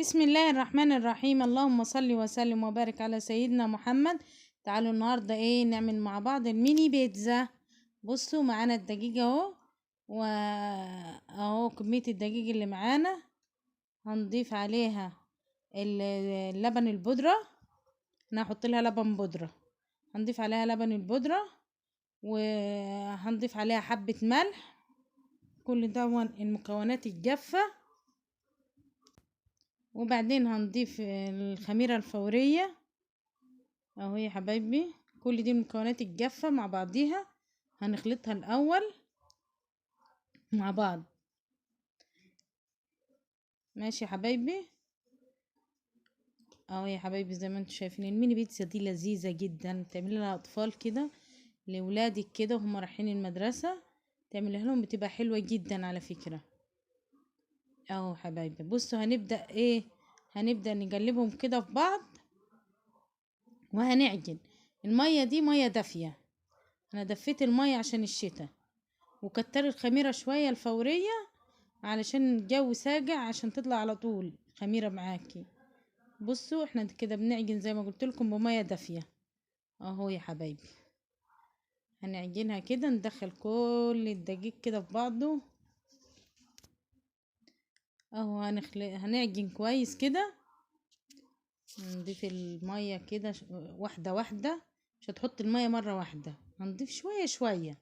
بسم الله الرحمن الرحيم. اللهم صل وسلم وبارك على سيدنا محمد. تعالوا النهارده نعمل مع بعض الميني بيتزا. بصوا معانا الدقيق اهو، واهو كمية الدقيق اللي معانا. هنضيف عليها اللبن البودرة. انا هحط لها لبن بودرة، هنضيف عليها لبن البودرة، وهنضيف عليها حبة ملح. كل ده المكونات الجافة. وبعدين هنضيف الخميرة الفورية اهو يا حبايبي. كل دي المكونات الجافة مع بعضيها، هنخلطها الاول مع بعض. ماشي يا حبايبي اهو يا حبايبي، زي ما انتم شايفين الميني بيتزا دي لذيذة جدا. تعملي لها اطفال كده، لاولادك كده وهم رايحين المدرسة، تعملها لهم بتبقى حلوة جدا على فكرة. اهو حبايبي بصوا هنبدأ هنبدأ نقلبهم كده في بعض، وهنعجن. المية دي مية دافية، انا دفيت المية عشان الشتاء، وكتر الخميرة شوية الفورية علشان الجو ساقع، عشان تطلع على طول خميرة معاكي. بصوا احنا كده بنعجن زي ما قلت لكم بمية دافية اهو يا حبايبي. هنعجنها كده، ندخل كل الدقيق كده في بعضه اهو. هنعجن كويس كده. نضيف المية كده واحدة واحدة، مش هتحط المية مرة واحدة، هنضيف شوية شوية.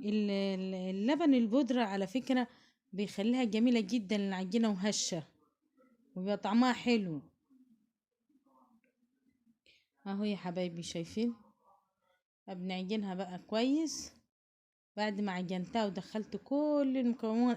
اللبن البودرة على فكرة بيخليها جميلة جدا العجينة، وهشة، وبيبقى طعمها حلو اهو يا حبايبي. شايفين؟ بنعجنها بقى كويس. بعد ما عجنتها ودخلت كل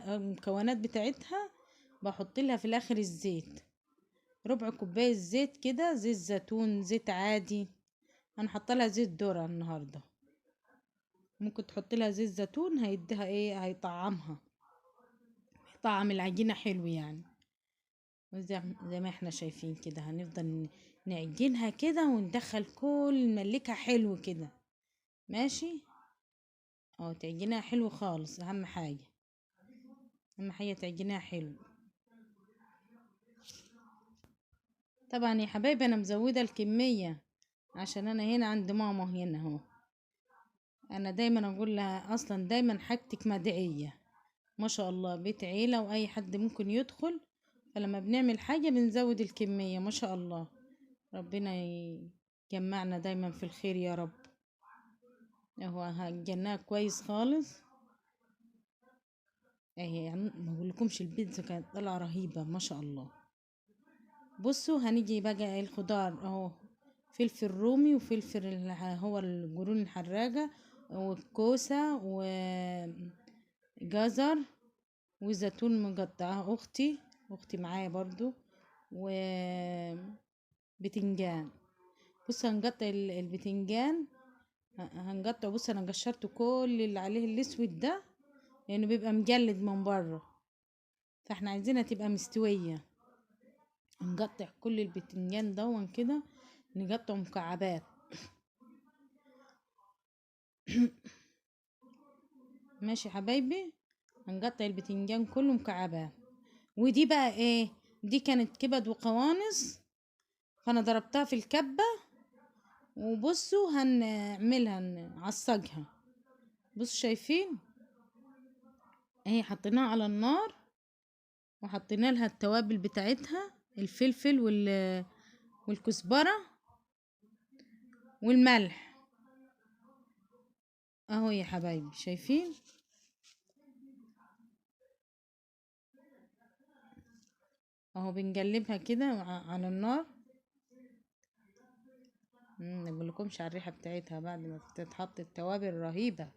المكونات بتاعتها، بحط لها في الاخر الزيت، ربع كوباية زيت كده، زيت زيتون، زيت عادي. انا حاطه لها زيت ذرة النهارده، ممكن تحط لها زيت زيتون، هيديها هيطعمها، طعم العجينة حلو يعني. زي ما احنا شايفين كده، هنفضل نعجنها كده وندخل كل ملكها حلو كده. ماشي اه، تعجنها حلو خالص. اهم حاجة، اهم حاجة تعجنها حلو. طبعا يا حبايبي انا مزودة الكمية عشان انا هنا عند ماما هنا اهو. انا دايما اقول لها اصلا دايما حاجتك مدعية، ما شاء الله بيت عيلة واي حد ممكن يدخل، فلما بنعمل حاجة بنزود الكمية ما شاء الله. ربنا يجمعنا دايما في الخير يا رب. اهو هجناها كويس خالص اهي. يعني ما اقولكمش البيتزا كانت طالعه رهيبه ما شاء الله. بصوا هنيجي بقى الخضار اهو، فلفل رومي وفلفل هو القرون الحراجة، والكوسة وجزر وزيتون مقطعة. اختي معايا برضو، وبتنجان. بص هنقطع البتنجان، هنقطع. بص انا قشرت كل اللي عليه الاسود ده، لانه بيبقى مجلد من بره، فاحنا عايزينها تبقى مستوية. نقطع كل البتنجان دون كده، نقطعه مكعبات. ماشي يا حبايبي، هنقطع البتنجان كله مكعبات. ودي بقى دي كانت كبد وقوانص، فانا ضربتها في الكبة. وبصوا هنعملها نعصجها. بصوا شايفين اهي، حطيناها على النار وحطينا لها التوابل بتاعتها، الفلفل والكزبرة والملح اهو يا حبايبي. شايفين اهو بنقلبها كده على النار. نقولكمش على الريحة بتاعتها بعد ما تتحط التوابل رهيبة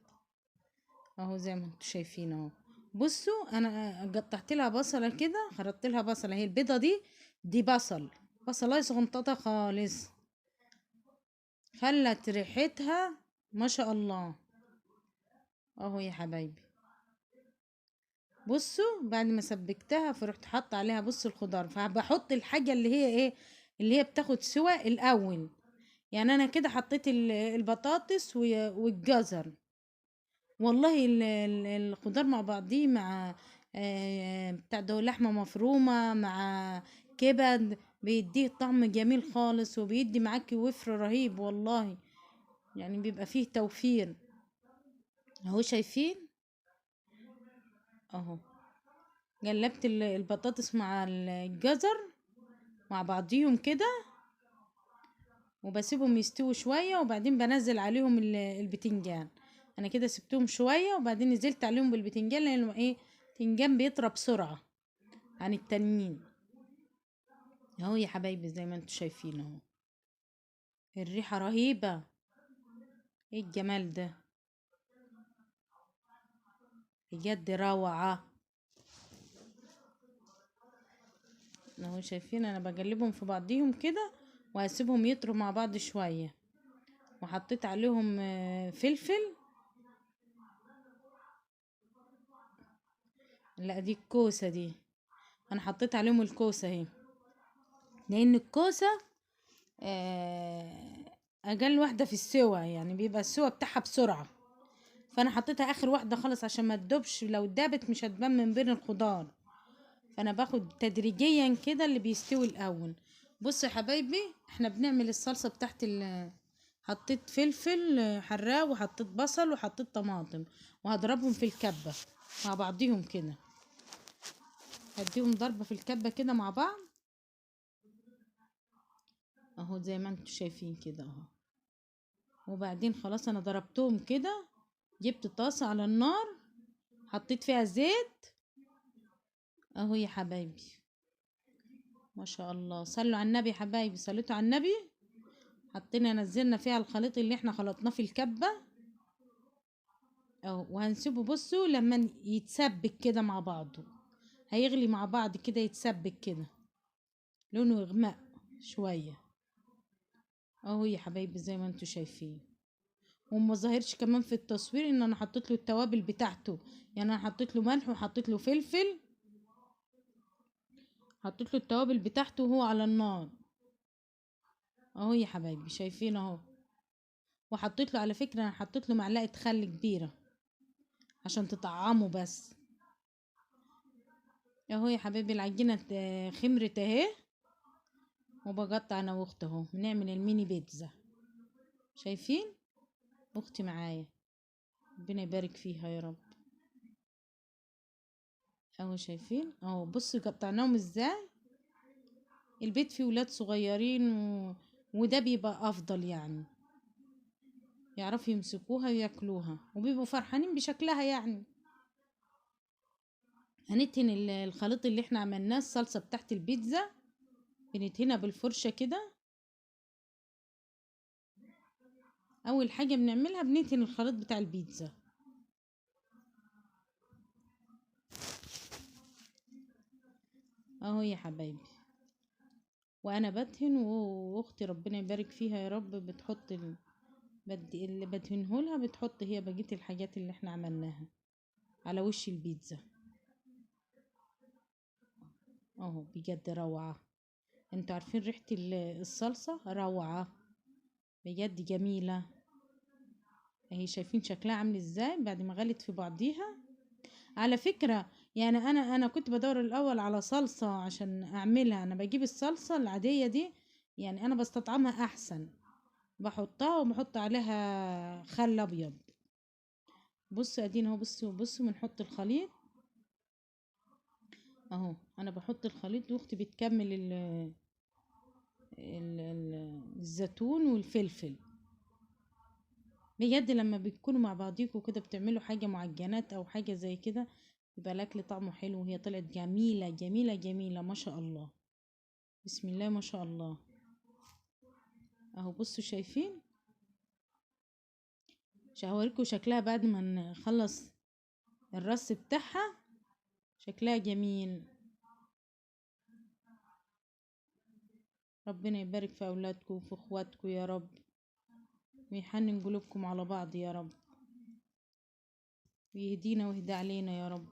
اهو زي ما انتم شايفين اهو. بصوا انا قطعت لها بصلة كده، خرطت لها بصلة. هي البيضة دي بصلاية صغنططة خالص، خلت ريحتها ما شاء الله اهو يا حبايبي. بصوا بعد ما سبكتها فرحت حط عليها بص الخضار، فبحط الحاجة اللي هي اللي هي بتاخد سوا الاول. يعني انا كده حطيت البطاطس والجزر. والله الخضار مع بعضيه، مع بتاع ده لحمة مفرومة مع كبد، بيديه طعم جميل خالص، وبيدي معاكي وفر رهيب والله، يعني بيبقى فيه توفير. اهو شايفين اهو، قلبت البطاطس مع الجزر مع بعضيهم كده، وبسيبهم يستووا شوية، وبعدين بنزل عليهم البتنجان. انا كده سبتهم شوية وبعدين نزلت عليهم بالبتنجان، لانه ايه، البتنجان بيطرى بسرعة عن التانيين. اهو يا حبايبي زي ما انتوا شايفين اهو، الريحة رهيبة، ايه الجمال ده، بجد روعة. اهو شايفين انا بقلبهم في بعضيهم كده، وهسيبهم يطروا مع بعض شوية، وحطيت عليهم فلفل. لا دي الكوسة دي، انا حطيت عليهم الكوسة اهي، لان الكوسة اقل واحدة في السوا، يعني بيبقى السوا بتاعها بسرعة، فانا حطيتها اخر واحدة خالص عشان ما تدوبش، لو دابت مش هتبان من بين الخضار، فانا باخد تدريجيا كده اللي بيستوي الاول. بصوا يا حبايبي، احنا بنعمل الصلصة بتاعت حطيت فلفل حراق، وحطيت بصل، وحطيت طماطم، وهضربهم في الكبة مع بعضيهم كده، هديهم ضربة في الكبة كده مع بعض اهو زي ما انتوا شايفين كده اهو. وبعدين خلاص انا ضربتهم كده، جبت طاسة على النار، حطيت فيها زيت اهو يا حبايبي، ما شاء الله، صلوا على النبي يا حبايبي، صليتوا على النبي. حطينا نزلنا فيها الخليط اللي احنا خلطناه في الكبة اهو، وهنسيبه بصوا لما يتسبك كده مع بعضه، هيغلي مع بعض كده، يتسبك كده لونه يغمق شوية اهو يا حبايبي زي ما انتوا شايفين. وما ظاهرش كمان في التصوير ان انا حطيت له التوابل بتاعته، يعني انا حطيت له ملح وحطيت له فلفل، حطيت له التوابل بتاعته وهو على النار اهو يا حبايبي شايفين اهو. وحطيت له على فكرة، انا حطيت له معلقة خل كبيرة عشان تطعمه بس اهو يا حبايبي. العجينة خمرت اهي، وبقطع انا واختي اهو، بنعمل الميني بيتزا، شايفين اختي معايا، ربنا يبارك فيها يا رب. اهو شايفين اهو، بصوا قطعناهم ازاي، البيت فيه ولاد صغيرين وده بيبقى افضل، يعني يعرفوا يمسكوها وياكلوها وبيبقوا فرحانين بشكلها يعني. هندهن الخليط اللي احنا عملناه، الصلصة بتاعت البيتزا، بندهنها بالفرشة كده. اول حاجة بنعملها بندهن الخليط بتاع البيتزا اهو يا حبايبي. وانا بدهن، واختي ربنا يبارك فيها يا رب بتحط اللي بدهنهولها، بتحط هي بقية الحاجات اللي احنا عملناها على وش البيتزا اهو، بجد روعة. انتوا عارفين ريحة الصلصة روعة، بجد جميلة اهي، شايفين شكلها عامل ازاي بعد ما غلت في بعضيها. على فكرة يعني انا كنت بدور الاول على صلصة عشان اعملها، انا بجيب الصلصة العادية دي، يعني انا بستطعمها احسن، بحطها وبحط عليها خل ابيض. بصوا ادينا اهو، بصوا بنحط الخليط اهو، انا بحط الخليط واختي بتكمل الزيتون والفلفل. بجد لما بتكونوا مع بعضيكوا كده بتعملوا حاجة معجنات او حاجة زي كده، يبقى الاكل طعمه حلو، وهي طلعت جميلة جميلة جميلة ما شاء الله، بسم الله ما شاء الله اهو. بصوا شايفين، مش هوريكم شكلها بعد ما نخلص الرص بتاعها، شكلها جميل. ربنا يبارك في اولادكم وفي اخواتكم يا رب، ويحنن قلوبكم على بعض يا رب، ويهدينا ويهدى علينا يا رب.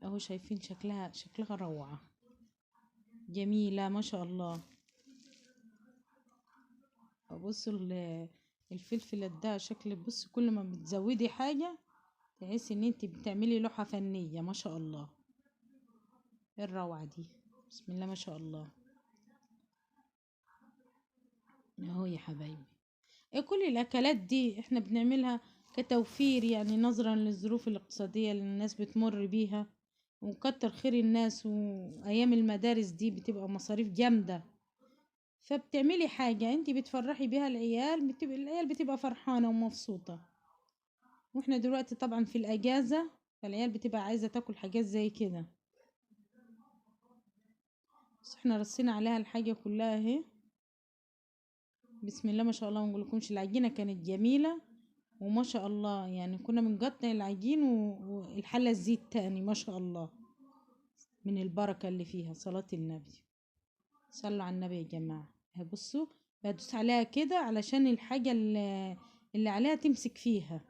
اهو شايفين شكلها روعة جميلة ما شاء الله. بصوا الفلفل ده شكل، بص كل ما بتزودي حاجة تحسي ان انت بتعملي لوحة فنية. ما شاء الله، ايه الروعة دي، بسم الله ما شاء الله. اهو يا حبايبي، إيه كل الاكلات دي احنا بنعملها كتوفير، يعني نظرا للظروف الاقتصادية اللي الناس بتمر بيها، وكتر خير الناس، وايام المدارس دي بتبقى مصاريف جامدة، فبتعملي حاجة انت بتفرحي بيها العيال، العيال بتبقى فرحانة ومبسوطة. واحنا دلوقتي طبعا في الاجازة، فالعيال بتبقى عايزة تاكل حاجات زي كده. بس احنا رصينا عليها الحاجة كلها اهي، بسم الله ما شاء الله. ما نقولكمش العجينة كانت جميلة وما شاء الله، يعني كنا بنقطع العجين والحلة الزيت تاني ما شاء الله، من البركة اللي فيها. صلاة النبي، صلوا على النبي يا جماعة. اهي بصوا، بدوس عليها كده علشان الحاجة اللي عليها تمسك فيها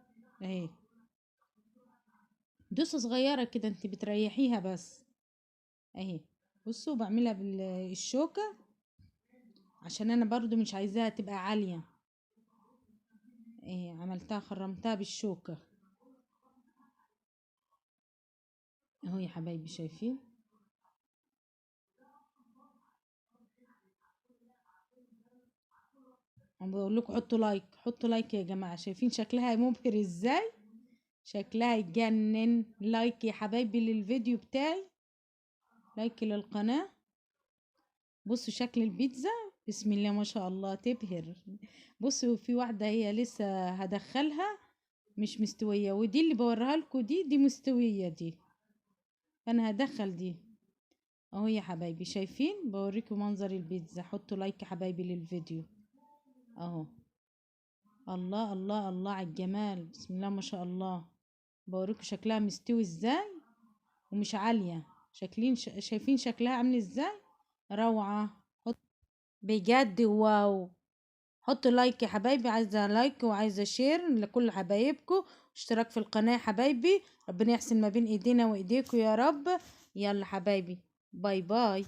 اهي. دوسة صغيرة كده انت بتريحيها بس اهي. بصوا بعملها بالشوكة عشان انا برضو مش عايزاها تبقى عالية اهي. عملتها خرمتها بالشوكة اهو يا حبايبي، شايفين؟ انا بقول لكم حطوا لايك، حطوا لايك يا جماعة. شايفين شكلها مبهر ازاي؟ شكلها يجنن. لايك يا حبايبي للفيديو بتاعي، لايك للقناة. بصوا شكل البيتزا، بسم الله ما شاء الله تبهر. بصوا في واحدة هي لسه هدخلها مش مستوية، ودي اللي بوريها لكم دي مستوية دي، فانا هدخل دي اهو يا حبايبي. شايفين؟ بوريكم منظر البيتزا. حطوا لايك يا حبايبي للفيديو اهو. الله الله الله على الجمال، بسم الله ما شاء الله. بوريكم شكلها مستوي ازاي ومش عالية. شايفين شكلها عامل ازاي؟ روعة بجد، واو. حطوا لايك يا حبايبي، عايزة لايك وعايزة شير لكل حبايبكم، اشتراك في القناة يا حبايبي. ربنا يحسن ما بين ايدينا وايديكم يا رب. يلا حبايبي، باي باي.